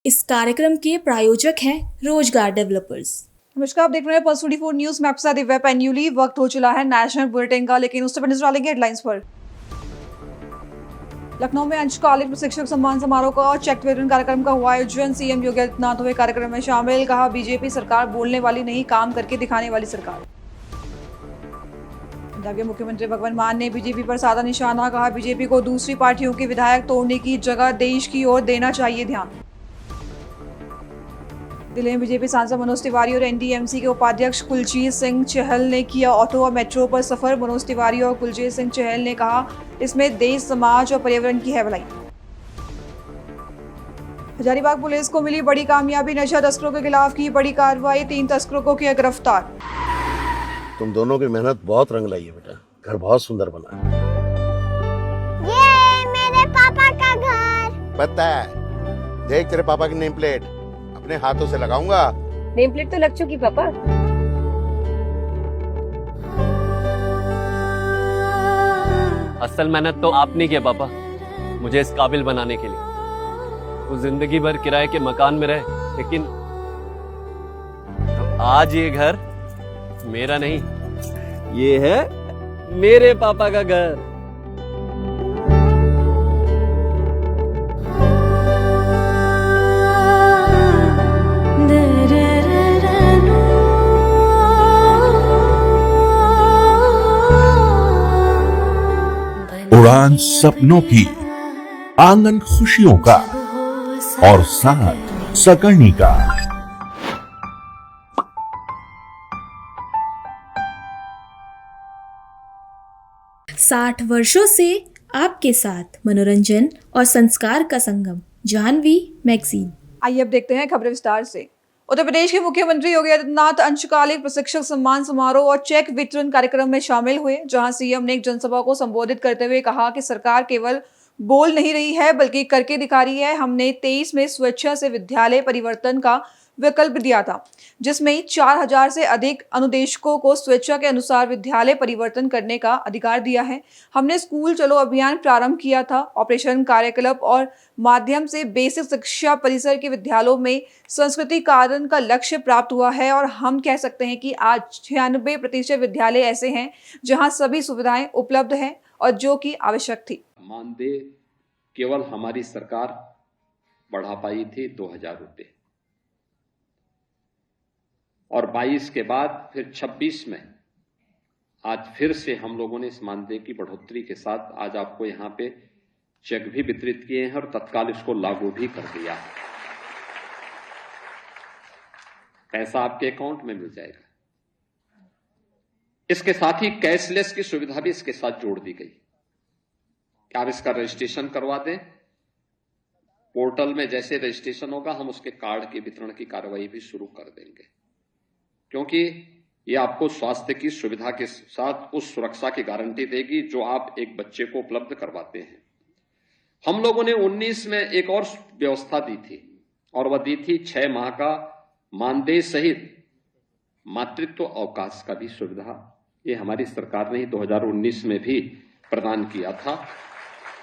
इस कार्यक्रम के प्रायोजक हैं रोजगार डेवलपर्स। नमस्कार, आप देख रहे हैं पल्स 24 न्यूज में आपके साथ दिव्या पैन्यूली। वक्त हो चला है नेशनल बुलेटिन का, लेकिन उससे पहले डालेंगे हेडलाइंस पर। लखनऊ में अंशकालिक प्रशिक्षक सम्मान समारोह का चेक वितरण कार्यक्रम का हुआ आयोजन। सीएम योगी आदित्यनाथ हुए कार्यक्रम में शामिल। कहा, बीजेपी सरकार बोलने वाली नहीं, काम करके दिखाने वाली सरकार। पंजाब के मुख्यमंत्री भगवंत मान ने बीजेपी पर साधा निशाना। कहा, बीजेपी को दूसरी पार्टियों के विधायक तोड़ने की जगह देश की ओर देना चाहिए ध्यान। दिल्ली में बीजेपी सांसद मनोज तिवारी और एनडीएमसी के उपाध्यक्ष कुलजीत सिंह चहल ने किया ऑटो और मेट्रो पर सफर। मनोज तिवारी और कुलजीत सिंह चहल ने कहा, इसमें देश, समाज और पर्यावरण की है भलाई। हजारीबाग पुलिस को मिली बड़ी कामयाबी। नशा तस्करों के खिलाफ की बड़ी कार्रवाई। 3 तस्करों को किया गिरफ्तार। तुम दोनों की मेहनत बहुत रंग लाई है बेटा, घर बहुत सुंदर बना है। ये मेरे पापा का घर। पता है, देख तेरे पापा की नेम प्लेट अपने हाथों से लगाऊंगा। नेम प्लेट तो लग चुकी पापा। असल मेहनत तो आपने की है पापा, मुझे इस काबिल बनाने के लिए। वो जिंदगी भर किराए के मकान में रहे, लेकिन तो आज ये घर मेरा नहीं, ये है मेरे पापा का घर। उड़ान सपनों की, आंगन खुशियों का और साथ सकर्णी का। साठ वर्षों से आपके साथ मनोरंजन और संस्कार का संगम, जानवी मैगजीन। आइए अब देखते हैं खबरें विस्तार से। उत्तर प्रदेश के मुख्यमंत्री योगी आदित्यनाथ अंशकालिक प्रशिक्षक सम्मान समारोह और चेक वितरण कार्यक्रम में शामिल हुए, जहां सीएम ने एक जनसभा को संबोधित करते हुए कहा कि सरकार केवल बोल नहीं रही है बल्कि करके दिखा रही है। हमने 23 में स्वेच्छा से विद्यालय परिवर्तन का विकल्प दिया था, जिसमें 4000 से अधिक अनुदेशकों को स्वेच्छा के अनुसार विद्यालय परिवर्तन करने का अधिकार दिया है। हमने स्कूल चलो अभियान प्रारंभ किया था। ऑपरेशन कार्यकल्प और माध्यम से बेसिक शिक्षा परिसर के विद्यालयों में संस्कृतिकरण का लक्ष्य प्राप्त हुआ है और हम कह सकते हैं कि आज 96% विद्यालय ऐसे हैं जहां सभी सुविधाएं उपलब्ध हैं और जो कि आवश्यक थी। मानदेय केवल हमारी सरकार बढ़ा पाई थी 2000 रुपये, और 22 के बाद फिर 26 में आज फिर से हम लोगों ने इस मानदेय की बढ़ोतरी के साथ आज आपको यहां पे चेक भी वितरित किए हैं और तत्काल इसको लागू भी कर दिया है। पैसा आपके अकाउंट में मिल जाएगा। इसके साथ ही कैशलेस की सुविधा भी इसके साथ जोड़ दी गई कि आप इसका रजिस्ट्रेशन करवा दें। पोर्टल में जैसे रजिस्ट्रेशन होगा, हम उसके कार्ड के वितरण की कार्रवाई भी शुरू कर देंगे, क्योंकि ये आपको स्वास्थ्य की सुविधा के साथ उस सुरक्षा की गारंटी देगी जो आप एक बच्चे को उपलब्ध करवाते हैं। हम लोगों ने 19 में एक और व्यवस्था दी थी, और वह दी थी 6 माह का मानदेय सहित मातृत्व अवकाश का भी सुविधा। ये हमारी सरकार ने 2019 में भी प्रदान किया था।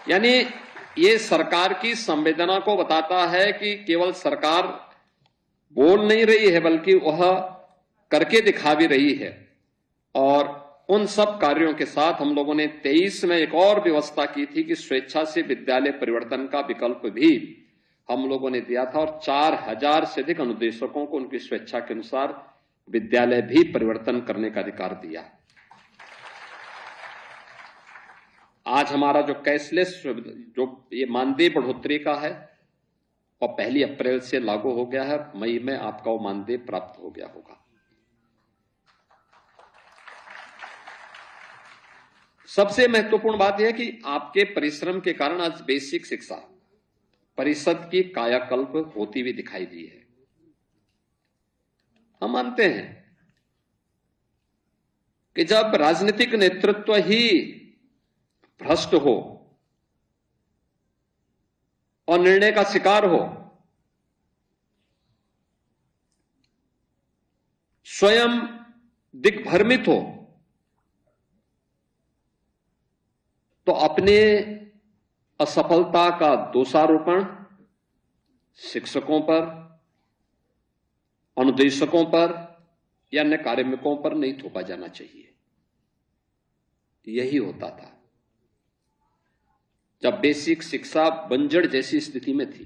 यानी ये सरकार की संवेदना को बताता है कि केवल सरकार बोल नहीं रही है बल्कि वह करके दिखा भी रही है। और उन सब कार्यों के साथ हम लोगों ने 23 में एक और व्यवस्था की थी कि स्वेच्छा से विद्यालय परिवर्तन का विकल्प भी हम लोगों ने दिया था, और 4000 से अधिक अनुदेशकों को उनकी स्वेच्छा के अनुसार विद्यालय भी परिवर्तन करने का अधिकार दिया। आज हमारा जो कैशलेस जो ये मानदेय बढ़ोतरी का है, और 1 अप्रैल से लागू हो गया है, मई में आपका वो मानदेय प्राप्त हो गया होगा। सबसे महत्वपूर्ण बात यह है कि आपके परिश्रम के कारण आज बेसिक शिक्षा परिषद की कायाकल्प होती हुई दिखाई दी है। हम मानते हैं कि जब राजनीतिक नेतृत्व ही भ्रष्ट हो और निर्णय का शिकार हो, स्वयं दिग्भ्रमित हो, तो अपने असफलता का दोषारोपण शिक्षकों पर, अनुदेशकों पर या अन्य कार्मिकों पर नहीं थोपा जाना चाहिए। यही होता था जब बेसिक शिक्षा बंजर जैसी स्थिति में थी,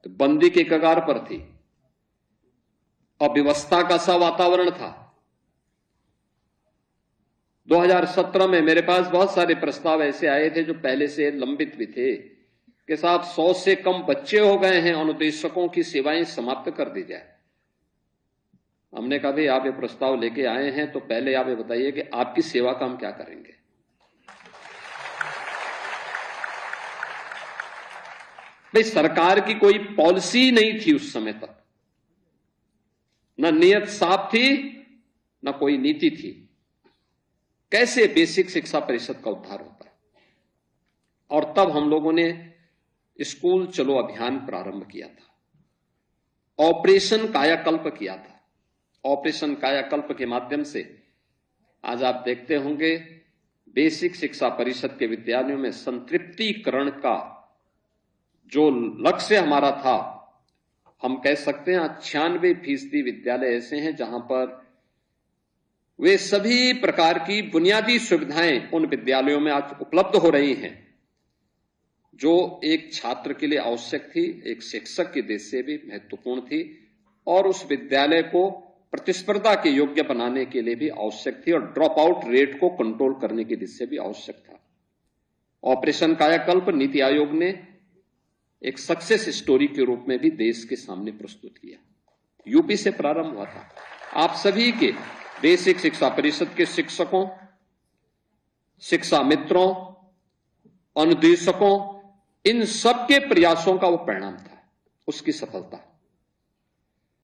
तो बंदी के कगार पर थी, अव्यवस्था का सा वातावरण था। 2017 में मेरे पास बहुत सारे प्रस्ताव ऐसे आए थे जो पहले से लंबित भी थे कि साहब 100 से कम बच्चे हो गए हैं, अनुदेशकों की सेवाएं समाप्त कर दी जाए। हमने कहा भाई आप ये प्रस्ताव लेके आए हैं तो पहले आप ये बताइए कि आपकी सेवा का हम क्या करेंगे। भाई सरकार की कोई पॉलिसी नहीं थी उस समय तक, न नियत साफ थी न कोई नीति थी। कैसे बेसिक शिक्षा परिषद का उद्धार होता है? और तब हम लोगों ने स्कूल चलो अभियान प्रारंभ किया था, ऑपरेशन कायाकल्प किया था। ऑपरेशन कायाकल्प के माध्यम से आज आप देखते होंगे बेसिक शिक्षा परिषद के विद्यालयों में संतृप्तिकरण का जो लक्ष्य हमारा था, हम कह सकते हैं 96% विद्यालय ऐसे हैं जहां पर वे सभी प्रकार की बुनियादी सुविधाएं उन विद्यालयों में आज उपलब्ध हो रही हैं जो एक छात्र के लिए आवश्यक थी, एक शिक्षक की दृष्टि से भी महत्वपूर्ण थी और उस विद्यालय को प्रतिस्पर्धा के योग्य बनाने के लिए भी आवश्यक थी और ड्रॉप आउट रेट को कंट्रोल करने की दृष्टि से भी आवश्यक था। ऑपरेशन कायाकल्प नीति आयोग ने एक सक्सेस स्टोरी के रूप में भी देश के सामने प्रस्तुत किया। यूपी से प्रारंभ हुआ था। आप सभी के बेसिक शिक्षा परिषद के शिक्षकों, शिक्षा मित्रों, अनुदेशकों, इन सबके प्रयासों का वो परिणाम था, उसकी सफलता।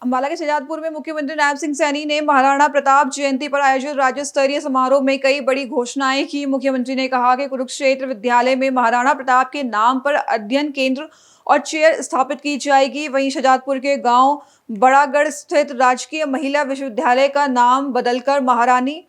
अंबाला के शहजादपुर में मुख्यमंत्री नायब सिंह सैनी ने महाराणा प्रताप जयंती पर आयोजित राज्य स्तरीय समारोह में कई बड़ी घोषणाएं की। मुख्यमंत्री ने कहा कि कुरुक्षेत्र विद्यालय में महाराणा प्रताप के नाम पर अध्ययन केंद्र और चेयर स्थापित की जाएगी। वहीं शहजादपुर के गांव बड़ागढ़ स्थित राजकीय महिला विश्वविद्यालय का नाम बदलकर महारानी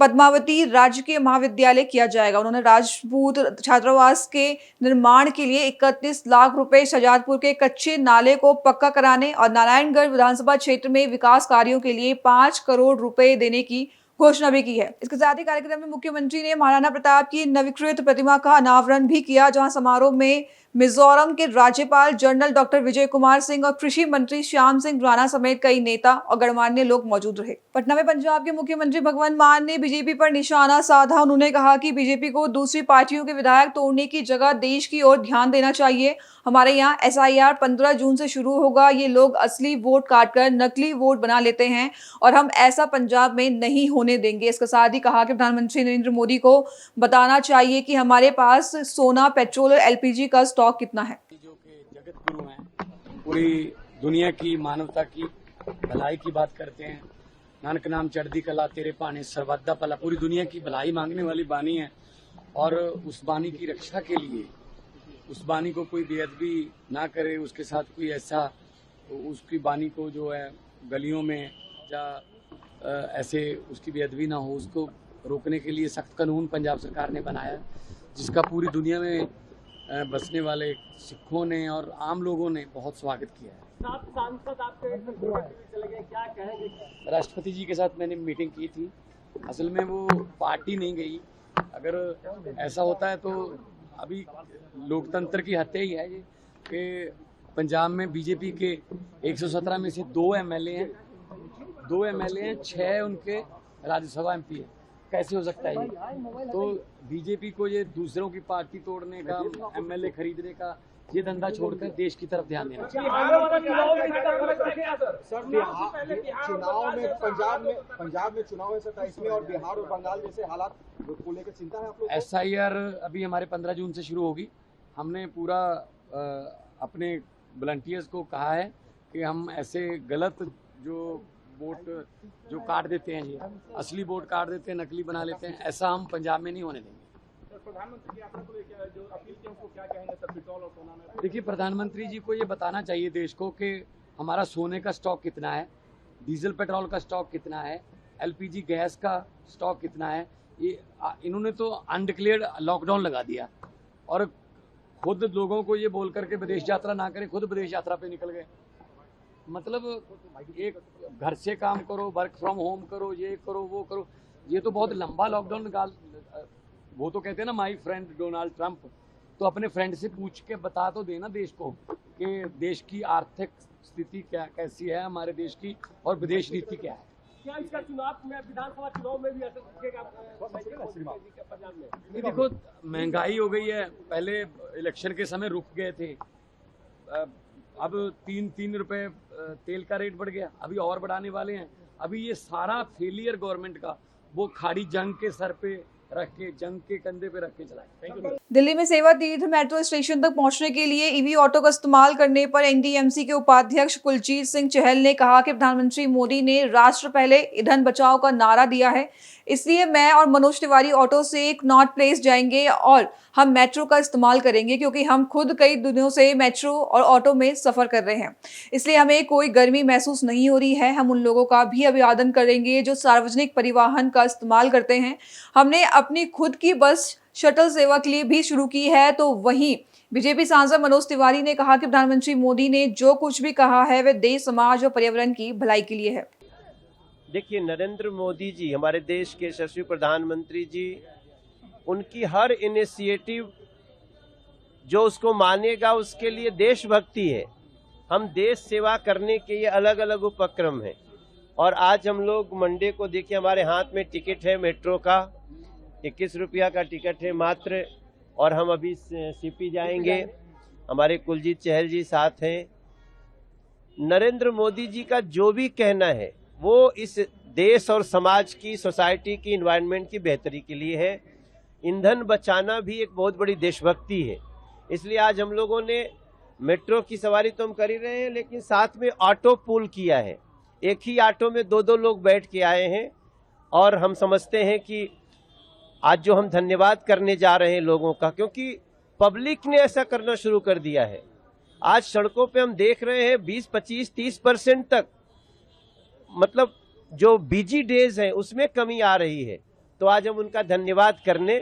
पद्मावती राजकीय महाविद्यालय किया जाएगा। उन्होंने राजपूत छात्रावास के निर्माण के लिए 31 लाख रुपए, शहजादपुर के कच्चे नाले को पक्का कराने और नारायणगढ़ विधानसभा क्षेत्र में विकास कार्यों के लिए 5 करोड़ रुपए देने की घोषणा भी की है। इसके साथ ही कार्यक्रम में मुख्यमंत्री ने महाराणा प्रताप की नवीकृत प्रतिमा का अनावरण भी किया, जहां समारोह में मिजोरम के राज्यपाल जनरल डॉक्टर विजय कुमार सिंह और कृषि मंत्री श्याम सिंह राणा समेत कई नेता और गणमान्य लोग मौजूद रहे। पटना में पंजाब के मुख्यमंत्री भगवंत मान ने बीजेपी पर निशाना साधा। उन्होंने कहा कि बीजेपी को दूसरी पार्टियों के विधायक तोड़ने की जगह देश की ओर ध्यान देना चाहिए। हमारे यहाँ SIR 15 जून से शुरू होगा। ये लोग असली वोट काटकर नकली वोट बना लेते हैं और हम ऐसा पंजाब में नहीं होने देंगे। इसके साथ ही कहा कि प्रधानमंत्री नरेंद्र मोदी को बताना चाहिए कि हमारे पास सोना, पेट्रोल और LPG का स्टॉक कितना है। जो कि जगत गुरु हैं, पूरी दुनिया की मानवता की भलाई की बात करते हैं। नानक नाम चढ़दी कला तेरे पाने सर्वदा पला, पूरी दुनिया की भलाई मांगने वाली बानी है और उस बानी की रक्षा के लिए उस बानी को कोई बेअदबी ना करे, उसके साथ कोई ऐसा उसकी बानी को जो है गलियों में या ऐसे उसकी बेअदबी ना हो, उसको रोकने के लिए सख्त कानून पंजाब सरकार ने बनाया, जिसका पूरी दुनिया में बसने वाले सिखों ने और आम लोगों ने बहुत स्वागत किया है। सांसद आपके चले गए, क्या कहेंगे? राष्ट्रपति जी के साथ मैंने मीटिंग की थी। असल में वो पार्टी नहीं गई। अगर ऐसा होता है तो अभी लोकतंत्र की हत्या ही है ये कि पंजाब में बीजेपी के 117 में से 2 MLA हैं, 6 उनके राज्यसभा MP है। कैसे हो सकता है ये? तो बीजेपी को ये दूसरों की पार्टी तोड़ने का, MLA खरीदने का ये धंधा छोड़कर देश की तरफ ध्यान देना चाहिए। चुनाव में पंजाब में चुनाव है 27 में और बिहार और बंगाल जैसे हालात को लेकर चिंता है आप लोग? SIR अभी हमारे 15 जून से शुरू होगी। हमने पूरा अपने वॉलंटियर्स को कहा है कि हम ऐसे गलत जो वोट जो काट देते हैं, ये असली वोट काट देते हैं, नकली बना लेते हैं, ऐसा हम पंजाब में नहीं होने देंगे। प्रधानमंत्री की यात्रा को लेकर जो अपील की उसको क्या कहेंगे सर, पेट्रोल और सोना में? देखिए, प्रधानमंत्री जी को ये बताना चाहिए देश को कि हमारा सोने का स्टॉक कितना है, डीजल पेट्रोल का स्टॉक कितना है, LPG गैस का स्टॉक कितना है। ये इन्होंने तो अनडिक्लेयर्ड लॉकडाउन लगा दिया और खुद लोगों को ये बोल करके विदेश यात्रा ना करें, खुद विदेश यात्रा पे निकल गए। मतलब एक घर से काम करो, वर्क फ्रॉम होम करो, ये करो वो करो। ये तो बहुत लंबा लॉकडाउन निकाल, वो तो कहते हैं ना माई फ्रेंड डोनाल्ड ट्रंप, तो अपने फ्रेंड से पूछ के बता तो देना देश को कि देश की आर्थिक स्थिति क्या कैसी है हमारे देश की, और विदेश नीति क्या है। क्या इसका चुनाव में, विधानसभा चुनाव में भी असर दिखेगा पंजाब में? देखो महंगाई हो गई है, पहले इलेक्शन के समय रुक गए थे, अब 3 रुपए तेल का रेट बढ़ गया, अभी और बढ़ाने वाले हैं। अभी ये सारा फेलियर गवर्नमेंट का वो खाड़ी जंग के सर पे रख के, जंग के कंधे पे रख के चलाए। Thank you. दिल्ली में सेवा तीर्थ मेट्रो स्टेशन तक पहुंचने के लिए ईवी ऑटो का इस्तेमाल करने पर एनडीएमसी के उपाध्यक्ष कुलजीत सिंह चहल ने कहा कि प्रधानमंत्री मोदी ने राष्ट्र पहले ईंधन बचाओ का नारा दिया है, इसलिए मैं और मनोज तिवारी ऑटो से कनॉट प्लेस जाएंगे और हम मेट्रो का इस्तेमाल करेंगे, क्योंकि हम खुद कई दिनों से मेट्रो और ऑटो में सफर कर रहे हैं, इसलिए हमें कोई गर्मी महसूस नहीं हो रही है। हम उन लोगों का भी अभिवादन करेंगे जो सार्वजनिक परिवहन का इस्तेमाल करते हैं। हमने अपनी खुद की बस शटल सेवा के लिए भी शुरू की है। तो वहीं बीजेपी सांसद मनोज तिवारी ने कहा कि प्रधानमंत्री मोदी ने जो कुछ भी कहा है वह देश, समाज और पर्यावरण की भलाई के लिए है। देखिए, नरेंद्र मोदी जी हमारे देश के यशस्वी प्रधानमंत्री जी, उनकी हर इनिशिएटिव जो उसको मानेगा उसके लिए देशभक्ति है। हम देश सेवा करने के ये अलग अलग उपक्रम हैं। और आज हम लोग मंडे को देखिए, हमारे हाथ में टिकट है मेट्रो का, 21 रुपया का टिकट है मात्र, और हम अभी सीपी जाएंगे। हमारे कुलजीत चहल जी साथ हैं। नरेंद्र मोदी जी का जो भी कहना है वो इस देश और समाज की, सोसाइटी की, इन्वायरमेंट की बेहतरी के लिए है। ईंधन बचाना भी एक बहुत बड़ी देशभक्ति है। इसलिए आज हम लोगों ने मेट्रो की सवारी तो हम कर ही रहे हैं, लेकिन साथ में ऑटो पूल किया है। एक ही ऑटो में 2-2 लोग बैठ के आए हैं। और हम समझते हैं कि आज जो हम धन्यवाद करने जा रहे हैं लोगों का, क्योंकि पब्लिक ने ऐसा करना शुरू कर दिया है। आज सड़कों पे हम देख रहे हैं 20, 25, 30% तक, मतलब जो बिजी डेज हैं उसमें कमी आ रही है। तो आज हम उनका धन्यवाद करने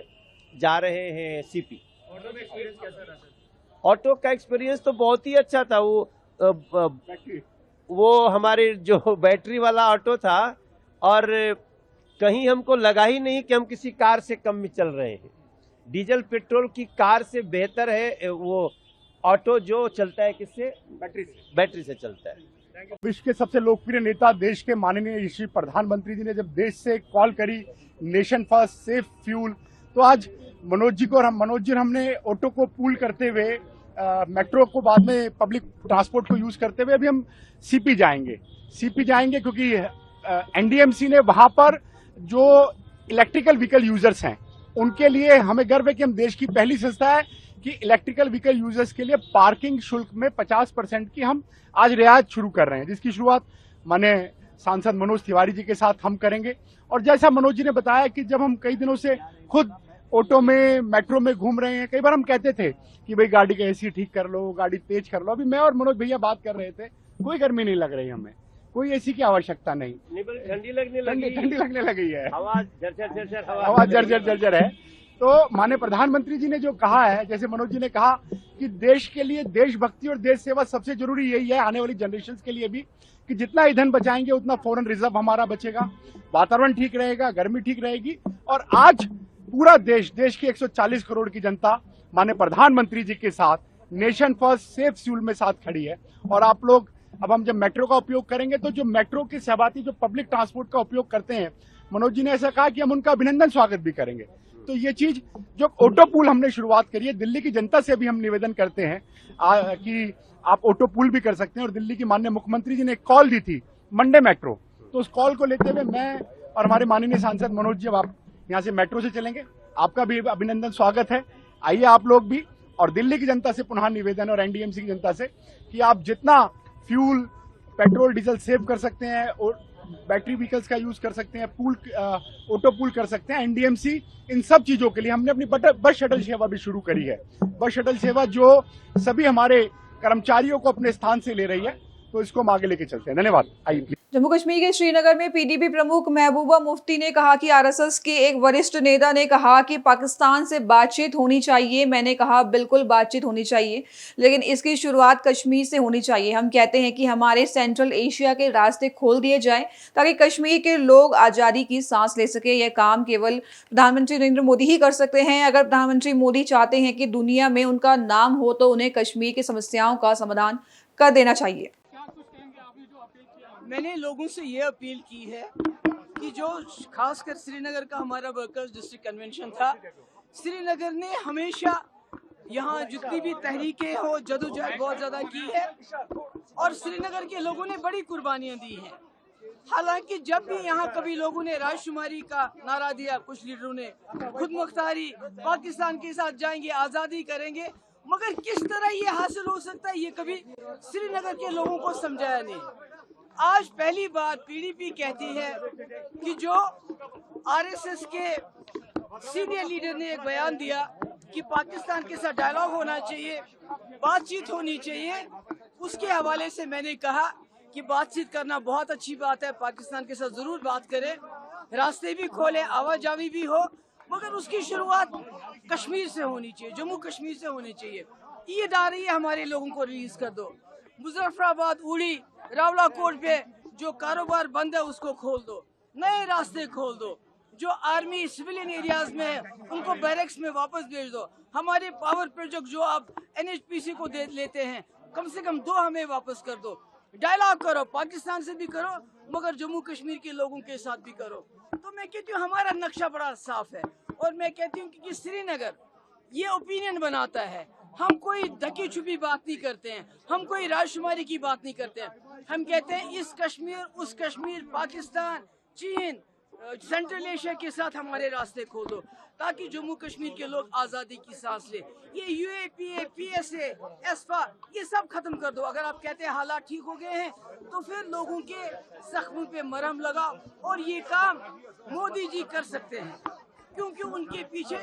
जा रहे हैं सीपी। ऑटो में एक्सपीरियंस कैसा रहा? ऑटो का एक्सपीरियंस तो बहुत ही अच्छा था। वो हमारे जो बैटरी वाला ऑटो था, और कहीं हमको लगा ही नहीं कि हम किसी कार से कम में चल रहे हैं। डीजल पेट्रोल की कार से बेहतर है वो ऑटो जो चलता है किससे? बैटरी से चलता है। विश्व के सबसे लोकप्रिय नेता, देश के माननीय श्री प्रधानमंत्री जी ने जब देश से कॉल करी नेशन फर्स्ट सेफ फ्यूल, तो आज मनोज जी और हमने ऑटो को पूल करते हुए मेट्रो को बाद में पब्लिक ट्रांसपोर्ट को यूज करते हुए अभी हम सीपी जाएंगे क्योंकि एनडीएमसी ने वहां पर जो इलेक्ट्रिकल व्हीकल यूजर्स हैं उनके लिए हमें गर्व है कि हम देश की पहली संस्था है कि इलेक्ट्रिकल व्हीकल यूजर्स के लिए पार्किंग शुल्क में 50% की हम आज रियायत शुरू कर रहे हैं, जिसकी शुरुआत माने सांसद मनोज तिवारी जी के साथ हम करेंगे। और जैसा मनोज जी ने बताया कि जब हम कई दिनों से खुद ऑटो में, मेट्रो में घूम रहे हैं, कई बार हम कहते थे कि भाई गाड़ी का एसी ठीक कर लो, गाड़ी तेज कर लो। अभी मैं और मनोज भैया बात कर रहे थे, कोई गर्मी नहीं लग रही हमें, कोई एसी की आवश्यकता नहीं, ठंडी लगने लगी है, हवा जर्जर है। तो माननीय प्रधानमंत्री जी ने जो कहा है, जैसे मनोज जी ने कहा कि देश के लिए देशभक्ति और देश सेवा सबसे जरूरी यही है, आने वाली जनरेशंस के लिए भी, कि जितना ईंधन बचाएंगे उतना फॉरेन रिजर्व हमारा बचेगा, वातावरण ठीक रहेगा, गर्मी ठीक रहेगी। और आज पूरा देश की 140 करोड़ की जनता माननीय प्रधानमंत्री जी के साथ नेशन फर्स्ट सेफ फ्यूल में साथ खड़ी है। और आप लोग, अब हम जब मेट्रो का उपयोग करेंगे तो जो मेट्रो के सहभागी जो पब्लिक ट्रांसपोर्ट का उपयोग करते हैं, मनोज जी ने ऐसा कहा कि हम उनका अभिनंदन स्वागत भी करेंगे। तो ये चीज जो ऑटो पूल हमने शुरुआत करी है, दिल्ली की जनता से भी हम निवेदन करते हैं कि आप ऑटो पूल भी कर सकते हैं। और दिल्ली की माननीय मुख्यमंत्री जी ने एक कॉल दी थी मंडे मेट्रो, तो उस कॉल को लेते हुए मैं और हमारे माननीय सांसद मनोज जी, अब आप यहाँ से मेट्रो से चलेंगे, आपका भी अभिनंदन स्वागत है। आइए आप लोग भी। और दिल्ली की जनता से पुनः निवेदन और एनडीएमसी की जनता से कि आप जितना फ्यूल, पेट्रोल, डीजल सेव कर सकते हैं और बैटरी व्हीकल्स का यूज कर सकते हैं, ऑटो पूल कर सकते हैं। एनडीएमसी इन सब चीजों के लिए हमने अपनी बस शटल सेवा भी शुरू करी है। बस शटल सेवा जो सभी हमारे कर्मचारियों को अपने स्थान से ले रही है, तो इसको हम आगे लेके चलते हैं। धन्यवाद। आइए। जम्मू कश्मीर के श्रीनगर में पीडीपी प्रमुख महबूबा मुफ्ती ने कहा कि आरएसएस के एक वरिष्ठ नेता ने कहा कि पाकिस्तान से बातचीत होनी चाहिए। मैंने कहा बिल्कुल बातचीत होनी चाहिए, लेकिन इसकी शुरुआत कश्मीर से होनी चाहिए। हम कहते हैं कि हमारे सेंट्रल एशिया के रास्ते खोल दिए जाएं ताकि कश्मीर के लोग आज़ादी की सांस ले सके। यह काम केवल प्रधानमंत्री नरेंद्र मोदी ही कर सकते हैं। अगर प्रधानमंत्री मोदी चाहते हैं कि दुनिया में उनका नाम हो तो उन्हें कश्मीर की समस्याओं का समाधान कर देना चाहिए। मैंने लोगों से ये अपील की है कि जो खासकर श्रीनगर का हमारा वर्कर्स डिस्ट्रिक्ट कन्वेंशन था, श्रीनगर ने हमेशा यहाँ जितनी भी तहरीकें हो जदोजहद बहुत ज़्यादा की है और श्रीनगर के लोगों ने बड़ी कुर्बानियाँ दी हैं। हालांकि जब भी यहाँ कभी लोगों ने राजशुमारी का नारा दिया, कुछ लीडरों ने खुद मुख्तारी, पाकिस्तान के साथ जाएंगे, आज़ादी करेंगे, मगर किस तरह ये हासिल हो सकता है ये कभी श्रीनगर के लोगों को समझाया नहीं। आज पहली बार पीडीपी कहती है कि जो आरएसएस के सीनियर लीडर ने एक बयान दिया कि पाकिस्तान के साथ डायलॉग होना चाहिए, बातचीत होनी चाहिए, उसके हवाले से मैंने कहा कि बातचीत करना बहुत अच्छी बात है, पाकिस्तान के साथ जरूर बात करें, रास्ते भी खोले, आवाजावी भी हो, मगर उसकी शुरुआत कश्मीर से होनी चाहिए, जम्मू कश्मीर से होनी चाहिए। ईद आ रही है, हमारे लोगों को रिलीज कर दो। मुजफ्फराबाद, उड़ी, रावलाकोट पे जो कारोबार बंद है उसको खोल दो, नए रास्ते खोल दो। जो आर्मी सिविलियन एरियाज में है उनको बैरक्स में वापस भेज दो। हमारे पावर प्रोजेक्ट जो आप एनएचपीसी को दे लेते हैं, कम से कम 2 हमें वापस कर दो। डायलॉग करो, पाकिस्तान से भी करो, मगर जम्मू कश्मीर के लोगों के साथ भी करो। तो मैं कहती हूँ हमारा नक्शा बड़ा साफ है और मैं कहती हूँ कि श्रीनगर ये ओपिनियन बनाता है। हम कोई ढकी छुपी बात नहीं करते हैं, हम कोई राजशुमारी की बात नहीं करते हैं। हम कहते हैं इस कश्मीर, उस कश्मीर, पाकिस्तान, चीन, सेंट्रल एशिया के साथ हमारे रास्ते खोल दो ताकि जम्मू कश्मीर के लोग आज़ादी की सांस ले। ये यूएपीए, पीएसए, एसपा ये सब खत्म कर दो। अगर आप कहते हैं हालात ठीक हो गए हैं तो फिर लोगों के जख्मों पे मरहम लगाओ और ये काम मोदी जी कर सकते हैं क्योंकि उनके पीछे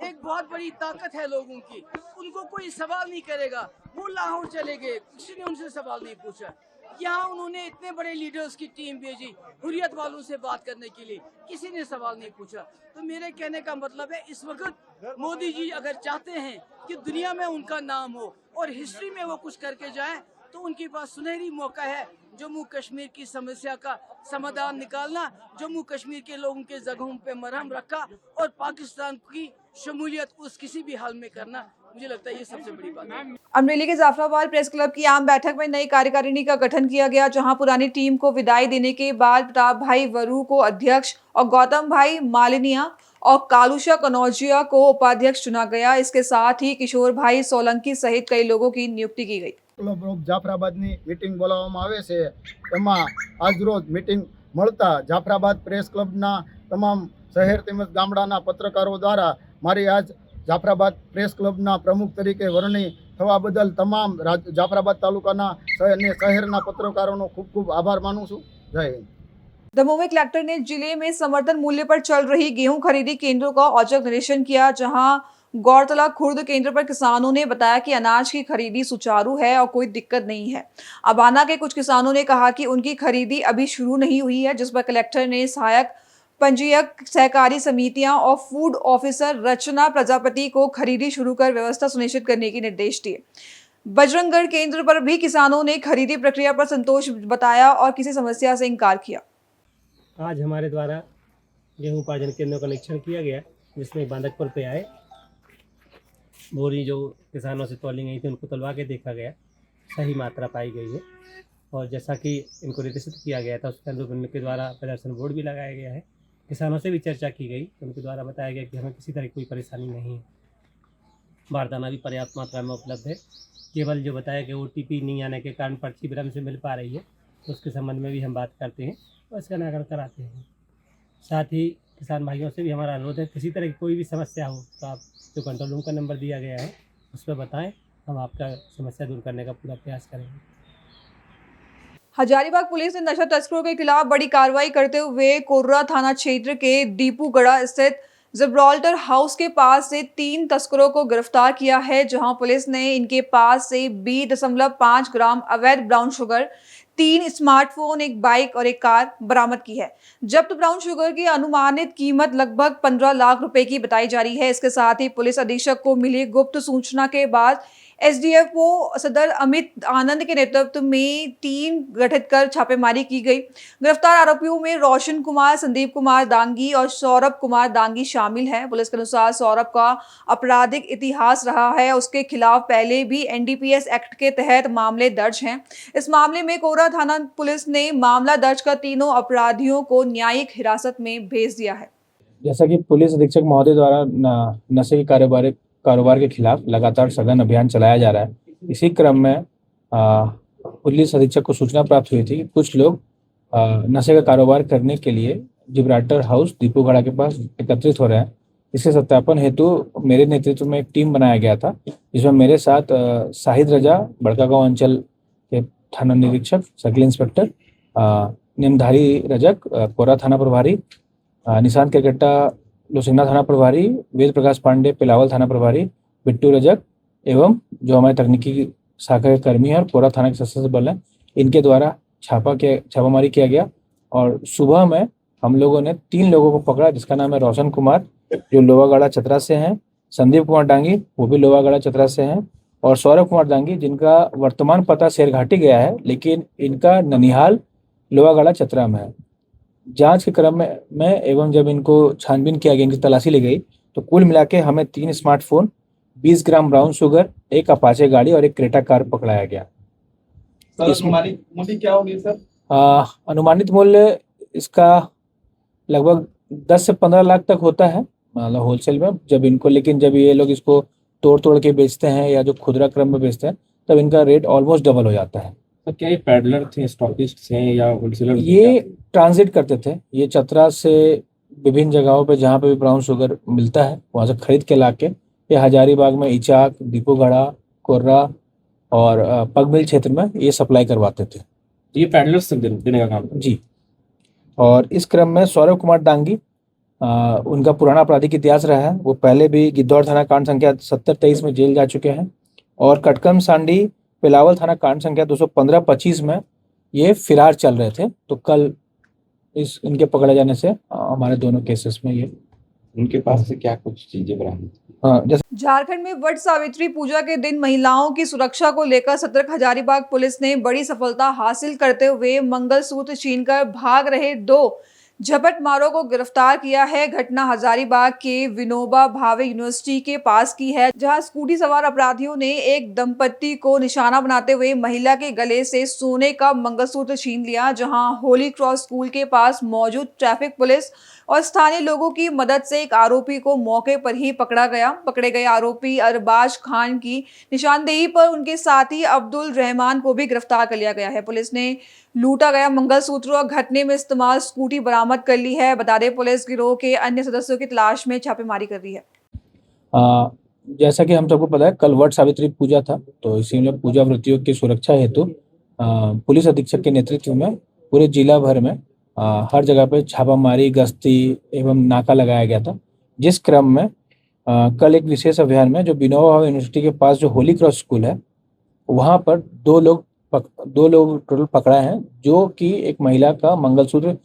एक बहुत बड़ी ताकत है लोगों की। उनको कोई सवाल नहीं करेगा। वो लाहौर चले गए, किसी ने उनसे सवाल नहीं पूछा। यहाँ उन्होंने इतने बड़े लीडर्स की टीम भेजी हुर्रियत वालों से बात करने के लिए, किसी ने सवाल नहीं पूछा। तो मेरे कहने का मतलब है इस वक्त मोदी जी अगर चाहते हैं कि दुनिया में उनका नाम हो और हिस्ट्री में वो कुछ करके जाएं तो उनके पास सुनहरी मौका है जम्मू कश्मीर की समस्या का समाधान निकालना, जम्मू कश्मीर के लोगों के जगहों पे मरहम रखा और पाकिस्तान की शमूलियत उस किसी भी हाल में करना। मुझे लगता है ये सबसे बड़ी बात है। अमरेली के जाफराबाद प्रेस क्लब की आम बैठक में नई कार्यकारिणी का गठन किया गया, जहां पुरानी टीम को विदाई देने के बाद प्रताप भाई वरू को अध्यक्ष और गौतम भाई मालिनिया और कालूशा कनौजिया को उपाध्यक्ष चुना गया। इसके साथ ही किशोर भाई सोलंकी सहित कई लोगों की नियुक्ति की गई। ક્લબ ઓફ જાફરાબાદની મીટિંગ બોલાવવામાં આવે છે, એમાં આજરોજ મીટિંગ મળતા જાફરાબાદ પ્રેસ ક્લબના તમામ શહેર તેમજ ગામડાના પત્રકારો દ્વારા મારી આજ જાફરાબાદ પ્રેસ ક્લબના પ્રમુખ તરીકે વરણી થવા બદલ તમામ જાફરાબાદ તાલુકાના અને શહેરના પત્રકારોનો ખૂબ ખૂબ આભાર માનું છું। જય હિન્દ। दमोह में कलेक्टर ने जिले में समर्थन मूल्य पर चल रही गेहूं खरीदी केंद्रों का औचक निरीक्षण किया, जहां गौरतला खुर्द केंद्र पर किसानों ने बताया कि अनाज की खरीदी सुचारू है और कोई दिक्कत नहीं है। अबाना के कुछ किसानों ने कहा कि उनकी खरीदी अभी शुरू नहीं हुई है, जिस पर कलेक्टर ने सहायक पंजीयक सहकारी समितियां और फूड ऑफिसर रचना प्रजापति को खरीदी शुरू कर व्यवस्था सुनिश्चित करने के निर्देश दिए। बजरंगगढ़ केंद्र पर भी किसानों ने खरीदी प्रक्रिया पर संतोष बताया और किसी समस्या से इनकार किया। आज हमारे द्वारा गेहूं उपार्जन केंद्रों का निरीक्षण किया गया, जिसमें बांदकपुर पे आए बोरी जो किसानों से तौली गई थी उनको तोलवा के देखा गया, सही मात्रा पाई गई है और जैसा कि इनको निर्देशित किया गया था उसके अनुरूप उनके द्वारा प्रदर्शन बोर्ड भी लगाया गया है। किसानों से भी चर्चा की गई, उनके द्वारा बताया गया कि हमें किसी तरह की कोई परेशानी नहीं है, बारदाना भी पर्याप्त मात्रा में उपलब्ध है। केवल जो बताया कि OTP नहीं आने के कारण पर्ची विलम्ब से मिल पा रही है, तो उसके संबंध में भी हम बात करते हैं और इसका निराकरण कराते हैं। साथ ही किसान भाइयों से भी हमारा अनुरोध है, किसी तरह की कोई भी समस्या हो तो आप जो कंट्रोल रूम का नंबर दिया गया है उस पर बताएं, हम आपका समस्या दूर करने का पूरा प्रयास करेंगे। हजारीबाग पुलिस ने नशा तस्करों के खिलाफ बड़ी कार्रवाई करते हुए कोर्रा थाना क्षेत्र के दीपूगढ़ा स्थित जिब्राल्टर हाउस के पास से 3 तस्करों को गिरफ्तार किया है, जहां पुलिस ने इनके पास से 20.5 ग्राम अवैध ब्राउन शुगर, 3 स्मार्टफोन, एक बाइक और एक कार बरामद की है। जब्त ब्राउन शुगर की अनुमानित कीमत लगभग 15 लाख रुपए की बताई जा रही है। इसके साथ ही पुलिस अधीक्षक को मिली गुप्त सूचना के बाद एसडीएफओ सदर अमित आनंद के नेतृत्व में टीम गठित कर छापेमारी की गई। गिरफ्तार आरोपियों में रोशन कुमार, संदीप कुमार दांगी और सौरभ कुमार दांगी शामिल हैं। पुलिस के अनुसार सौरभ का आपराधिक इतिहास रहा है। उसके खिलाफ पहले भी एनडीपीएस एक्ट के तहत मामले दर्ज हैं। इस मामले में कोरा थाना पुलिस ने मामला दर्ज कर तीनों अपराधियों को न्यायिक हिरासत में भेज दिया है। जैसा कि पुलिस अधीक्षक महोदय द्वारा नशे के कारोबार के खिलाफ लगातार सघन अभियान चलाया जा रहा है। इसी क्रम में पुलिस अधीक्षक को सूचना प्राप्त हुई थी कि कुछ लोग नशे का कारोबार करने के लिए जिब्राल्टर हाउस दीपूगढ़ा के पास एकत्रित हो रहे हैं। इसके सत्यापन हेतु मेरे नेतृत्व में एक टीम बनाया गया था, जिसमें मेरे साथ शाहिद रजा, बड़कागांव अंचल के थाना निरीक्षक, सर्किल इंस्पेक्टर, निमधारी रजक, कोरा थाना प्रभारी, निशांत केरकट्टा, लोसिंगना थाना प्रभारी, वेद प्रकाश पांडे, पिलावल थाना प्रभारी, बिट्टू रजक एवं जो हमारे तकनीकी शाखा के कर्मी हैं और कोरा थाना के सशस्त्र बल हैं, इनके द्वारा छापामारी किया गया। और सुबह में हम लोगों ने 3 लोगों को पकड़ा, जिसका नाम है रोशन कुमार, जो लोहागढ़ा चतरा से हैं, संदीप कुमार डांगी, वो भी लोहागढ़ा चतरा से हैं, और सौरभ कुमार दांगी, जिनका वर्तमान पता शेरघाटी गया है, लेकिन इनका ननिहाल लोहागढ़ा चतरा में है। जांच के क्रम में एवं जब इनको छानबीन किया गया, इनकी तलाशी ली गई, तो कुल मिला के हमें 3 स्मार्टफोन, 20 ग्राम ब्राउन शुगर, एक अपाचे गाड़ी और एक क्रेटा कार पकड़ाया गया। अनुमानित मूल्य क्या होगी सर? अनुमानित मूल्य इसका लगभग 10 से 15 लाख तक होता है, मतलब होलसेल में जब इनको, लेकिन जब ये लोग इसको तोड़ के बेचते हैं या जो खुदरा क्रम में बेचते हैं, तब इनका रेट ऑलमोस्ट डबल हो जाता है। तो क्या ये पैडलर थे, स्टॉकिस्ट थे या होलसेलर? ये ट्रांजिट करते थे। ये चतरा से विभिन्न जगहों पे जहाँ पे भी ब्राउन शुगर मिलता है वहाँ से खरीद के लाके ये हजारीबाग में, इचाक, दीपूगढ़ा, कोर्रा और पगमिल क्षेत्र में ये सप्लाई करवाते थे। ये पैडलर से देने का काम था? जी। और इस क्रम में सौरभ कुमार डांगी, उनका पुराना आपराधिक इतिहास रहा है। वो पहले भी गिद्धौर थाना कांड संख्या 70-23 में जेल जा चुके हैं और कटकम सांडी पिलावल थाना कांड संख्या 215-25 में ये फिरार चल रहे थे। तो कल इनके पकड़े जाने से हमारे दोनों केसेस में ये उनके पास से क्या कुछ चीजें बरामद? जैसे झारखंड में वट सावित्री पूजा के दिन महिलाओं की सुरक्षा को लेकर सतर्क हजारीबाग पुलिस ने बड़ी सफलता हासिल करते हुए मंगलसूत्र छीनकर भाग रहे 2 झपटमारों को गिरफ्तार किया है। घटना हजारीबाग के विनोबा भावे यूनिवर्सिटी के पास की है, जहां स्कूटी सवार अपराधियों ने एक दंपत्ति को निशाना बनाते हुए महिला के गले से सोने का मंगलसूत्र छीन लिया। जहां होली क्रॉस स्कूल के पास मौजूद ट्रैफिक पुलिस और स्थानीय लोगों की मदद से एक आरोपी को मौके पर ही पकड़ा गया। पकड़े गए आरोपी अरबाज खान की निशानदेही पर उनके साथी अब्दुल रहमान को भी गिरफ्तार कर लिया गया है। पुलिस ने लूटा गया मंगलसूत्र और घटने में इस्तेमाल स्कूटी बरामद कर ली है। बता दें, पुलिस गिरोह के अन्य सदस्यों की तलाश में छापेमारी कर रही है। जैसा कि हम सबको पता है, कल वट सावित्री पूजा था, तो इसी में पूजा व्रतियों की सुरक्षा हेतु पुलिस अधीक्षक के नेतृत्व में पूरे जिला भर में हर जगह पे छापामारी, गश्ती एवं नाका लगाया गया था। जिस क्रम में कल एक विशेष अभियान में जो विनोबा भावे यूनिवर्सिटी के पास जो होली क्रॉस स्कूल है, वहाँ पर 2 लोग टोटल पकड़ा है, जो कि एक महिला का मंगलसूत्र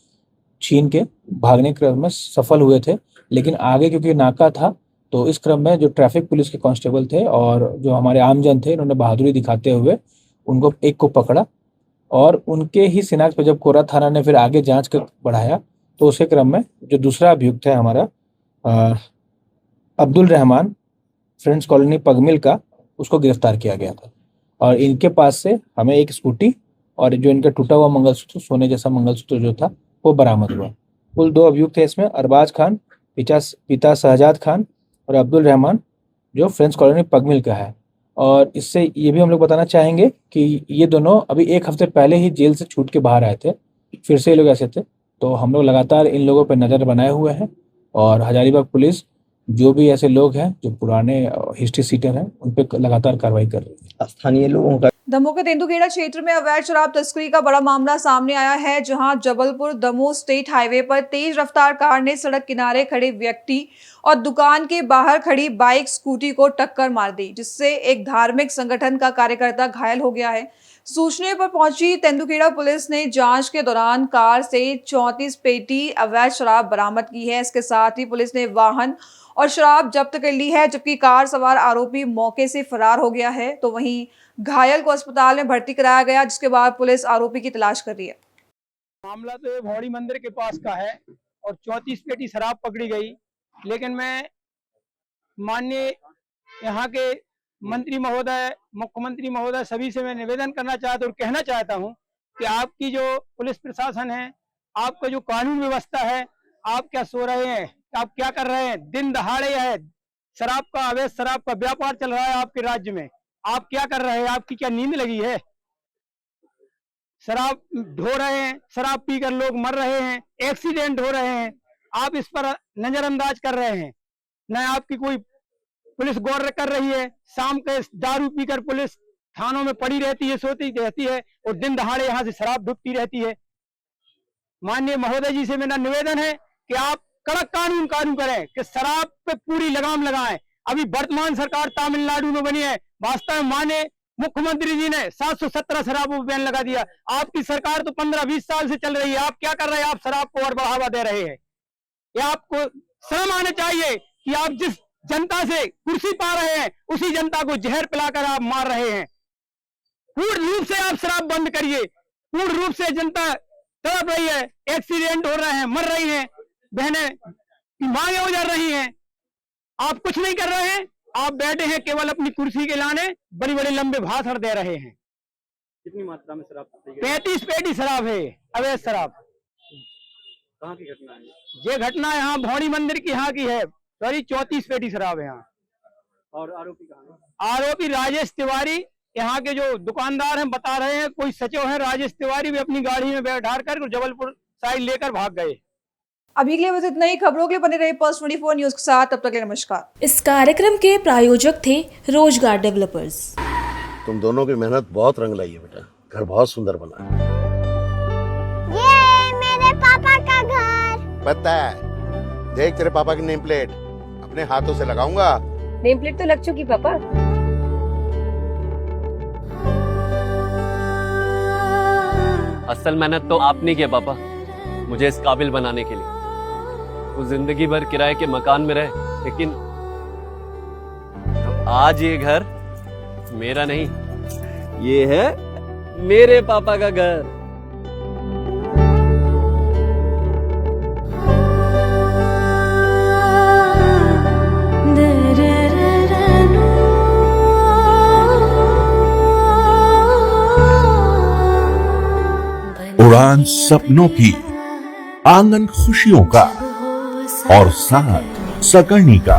छीन के भागने क्रम में सफल हुए थे। लेकिन आगे क्योंकि नाका था, तो इस क्रम में जो ट्रैफिक पुलिस के कांस्टेबल थे और जो हमारे आमजन थे, इन्होंने बहादुरी दिखाते हुए उनको एक को पकड़ा और उनके ही शिनाख्त पर जब कोरा थाना ने फिर आगे जांच कर बढ़ाया, तो उसी क्रम में जो दूसरा अभियुक्त है हमारा अब्दुल रहमान, फ्रेंड्स कॉलोनी पगमिल का, उसको गिरफ्तार किया गया था। और इनके पास से हमें एक स्कूटी और जो इनका टूटा हुआ मंगलसूत्र, सोने जैसा मंगलसूत्र जो था, वो बरामद हुआ। कुल 2 अभियुक्त है इसमें, अरबाज खान पिता शहजाद खान और अब्दुल रहमान जो फ्रेंड्स कॉलोनी पगमिल का है। और इससे ये भी हम लोग बताना चाहेंगे कि ये दोनों अभी 1 हफ्ते पहले ही जेल से छूट के बाहर आए थे, फिर से ये लोग ऐसे थे। तो हम लोग लगातार इन लोगों पर नज़र बनाए हुए हैं और हजारीबाग पुलिस जो भी ऐसे लोग हैं जो पुराने हिस्ट्री सीटर हैं, उन पर लगातार कार्रवाई कर रही है। स्थानीय लोगों का दमोह के तेंदुखेड़ा क्षेत्र में अवैध शराब तस्करी का बड़ा मामला सामने आया है, जहां जबलपुर दमोह स्टेट हाईवे पर तेज रफ्तार कार ने सड़क किनारे खड़े व्यक्ति और दुकान के बाहर खड़ी बाइक स्कूटी को टक्कर मार दी, जिससे एक धार्मिक संगठन का कार्यकर्ता घायल हो गया है। सूचने पर पहुंची तेंदुखेड़ा पुलिस ने जांच के दौरान कार से 34 पेटी अवैध शराब बरामद की है। इसके साथ ही पुलिस ने वाहन और शराब जब्त कर ली है, जबकि कार सवार आरोपी मौके से फरार हो गया है। तो वहीं घायल को अस्पताल में भर्ती कराया गया, जिसके बाद पुलिस आरोपी की तलाश कर रही है। मामला तो भौड़ी मंदिर के पास का है और 34 पेटी शराब पकड़ी गई, लेकिन मैं माननीय यहाँ के मंत्री महोदय, मुख्यमंत्री महोदय सभी से मैं निवेदन करना चाहता हूँ और कहना चाहता हूँ कि आपकी जो पुलिस प्रशासन है, आपका जो कानून व्यवस्था है, आप क्या सो रहे हैं? आप क्या कर रहे हैं? दिन दहाड़े है शराब का, अवैध शराब का व्यापार चल रहा है आपके राज्य में, आप क्या कर रहे हैं? आपकी क्या नींद लगी है? शराब ढो रहे हैं, शराब पीकर लोग मर रहे हैं, एक्सीडेंट हो रहे हैं, आप इस पर नजरअंदाज कर रहे हैं, न आपकी कोई पुलिस गौर कर रही है। शाम के दारू पीकर पुलिस थानों में पड़ी रहती है, सोती रहती है और दिन दहाड़े यहाँ से शराब ढुकती रहती है। माननीय महोदय जी से मेरा निवेदन है कि आप कड़क कानून करें कि शराब पे पूरी लगाम लगाएं। अभी वर्तमान सरकार तमिलनाडु में बनी है, वास्तव में माननीय मुख्यमंत्री जी ने 717 शराबों पर बैन लगा दिया। आपकी सरकार तो 15-20 साल से चल रही है, आप क्या कर रहे हैं? आप शराब को और बढ़ावा दे रहे हैं। ये आपको शर्म आना चाहिए कि आप जिस जनता से कुर्सी पा रहे हैं, उसी जनता को जहर पिलाकर आप मार रहे हैं। पूर्ण रूप से आप शराब बंद करिए। पूर्ण रूप से जनता तड़प रही है, एक्सीडेंट हो रहे हैं, मर रही हैं, बहनें की मांगें उजड़ रही हैं। आप कुछ नहीं कर रहे हैं, आप बैठे हैं केवल अपनी कुर्सी के लाने बड़ी बड़ी लंबे भाषण दे रहे हैं। कितनी मात्रा में शराब? 35 पेटी शराब है, अवैध शराब। कहाँ की घटना है ये घटना यहाँ भौड़ी मंदिर की यहाँ की है। सॉरी, 34 पेटी शराब है यहाँ। और आरोपी कहाँ है? आरोपी राजेश तिवारी, यहाँ के जो दुकानदार हैं बता रहे हैं, कोई सचिव है राजेश तिवारी, भी अपनी गाड़ी में बैठा कर जबलपुर साइड लेकर भाग गए। अभी के लिए बस इतना ही। खबरों के लिए बने रहे पल्स 24 न्यूज के साथ। तब तक के लिए नमस्कार। इस कार्यक्रम के प्रायोजक थे रोजगार डेवलपर्स। तुम दोनों की मेहनत बहुत रंग लाई है बेटा, घर बहुत सुंदर बना है। ये मेरे पापा का घर। पता है, देख तेरे पापा की नेम प्लेट अपने हाथों से लगाऊंगा। नेम प्लेट तो लग चुकी पापा। असल मेहनत तो आपने की पापा, मुझे इस काबिल बनाने के लिए। वो जिंदगी भर किराए के मकान में रहे, लेकिन आज ये घर मेरा नहीं, ये है मेरे पापा का घर। उड़ान सपनों की, आंगन खुशियों का और साथ सकर्णी का।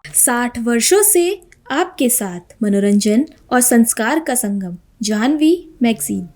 60 वर्षों से आपके साथ मनोरंजन और संस्कार का संगम, जाह्नवी मैगजीन।